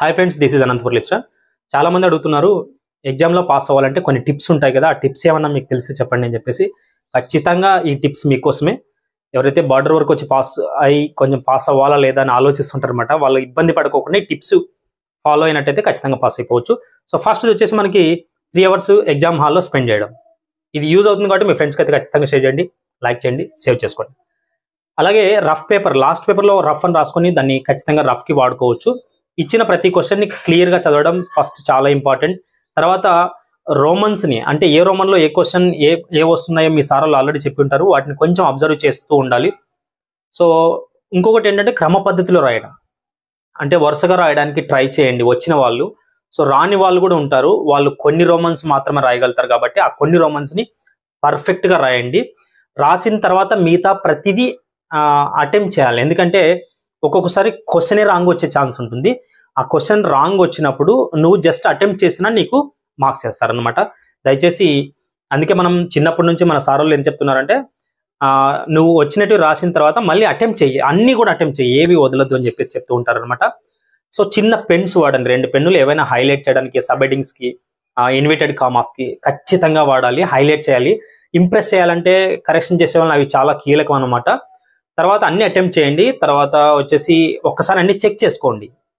Hi friends, this is Anantapur lecturer. చాలా మంది అడుగుతున్నారు, ఎగ్జామ్లో పాస్ అవ్వాలంటే కొన్ని టిప్స్ ఉంటాయి కదా, ఆ టిప్స్ ఏమన్నా మీకు తెలిసి చెప్పండి అని చెప్పేసి. ఖచ్చితంగా ఈ టిప్స్ మీకోసమే. ఎవరైతే బార్డర్ వరకు వచ్చి పాస్ అయ్యి కొంచెం పాస్ అవ్వాలా లేదా అని ఆలోచిస్తుంటారనమాట, వాళ్ళు ఇబ్బంది పడుకోకుండా ఈ టిప్స్ ఫాలో అయినట్టయితే ఖచ్చితంగా పాస్ అయిపోవచ్చు. సో ఫస్ట్ వచ్చేసి మనకి 3 hours ఎగ్జామ్ హాల్లో స్పెండ్ చేయడం. ఇది యూజ్ అవుతుంది కాబట్టి మీ ఫ్రెండ్స్కి అయితే ఖచ్చితంగా షేర్ చేయండి, లైక్ చేయండి, సేవ్ చేసుకోండి. అలాగే రఫ్ పేపర్, లాస్ట్ పేపర్లో రఫ్ అని రాసుకొని దాన్ని ఖచ్చితంగా రఫ్కి వాడుకోవచ్చు. ఇచ్చిన ప్రతి క్వశ్చన్ని క్లియర్గా చదవడం ఫస్ట్ చాలా ఇంపార్టెంట్. తర్వాత రోమన్స్ని, అంటే ఏ రోమన్లో ఏ క్వశ్చన్ ఏ వస్తున్నాయో మీ సార్లు ఆల్రెడీ చెప్పి ఉంటారు, వాటిని కొంచెం అబ్జర్వ్ చేస్తూ ఉండాలి. సో ఇంకొకటి ఏంటంటే క్రమ పద్ధతిలో రాయడం, అంటే వరుసగా రాయడానికి ట్రై చేయండి వచ్చిన వాళ్ళు. సో రాని వాళ్ళు కూడా ఉంటారు, వాళ్ళు కొన్ని రోమన్స్ మాత్రమే రాయగలుగుతారు కాబట్టి ఆ కొన్ని రోమన్స్ని పర్ఫెక్ట్గా రాయండి. రాసిన తర్వాత మిగతా ప్రతిదీ అటెంప్ట్ చేయాలి. ఎందుకంటే ఒక్కొక్కసారి క్వశ్చనే రాంగ్ వచ్చే ఛాన్స్ ఉంటుంది. ఆ క్వశ్చన్ రాంగ్ వచ్చినప్పుడు నువ్వు జస్ట్ అటెంప్ట్ చేసినా నీకు మార్క్స్ వేస్తారనమాట. దయచేసి అందుకే మనం చిన్నప్పటి నుంచి మన సార్ వాళ్ళు ఏం చెప్తున్నారంటే, నువ్వు వచ్చినట్టు రాసిన తర్వాత మళ్ళీ అటెంప్ట్ చెయ్యి, అన్నీ కూడా అటెంప్ట్ చెయ్యి, ఏవి వదలద్దు అని చెప్పేసి చెప్తూ ఉంటారనమాట. సో చిన్న పెన్స్ వాడండి, 2 పెన్నులు ఏవైనా హైలైట్ చేయడానికి, సబ్ హెడ్డింగ్స్కి, ఇన్వర్టెడ్ కామాస్కి ఖచ్చితంగా వాడాలి. హైలైట్ చేయాలి, ఇంప్రెస్ చేయాలంటే కరెక్షన్ చేసే వాళ్ళని అవి చాలా కీలకం అనమాట. తర్వాత అన్ని అటెంప్ట్ చేయండి. తర్వాత వచ్చేసి ఒక్కసారి అన్ని చెక్ చేసుకోండి,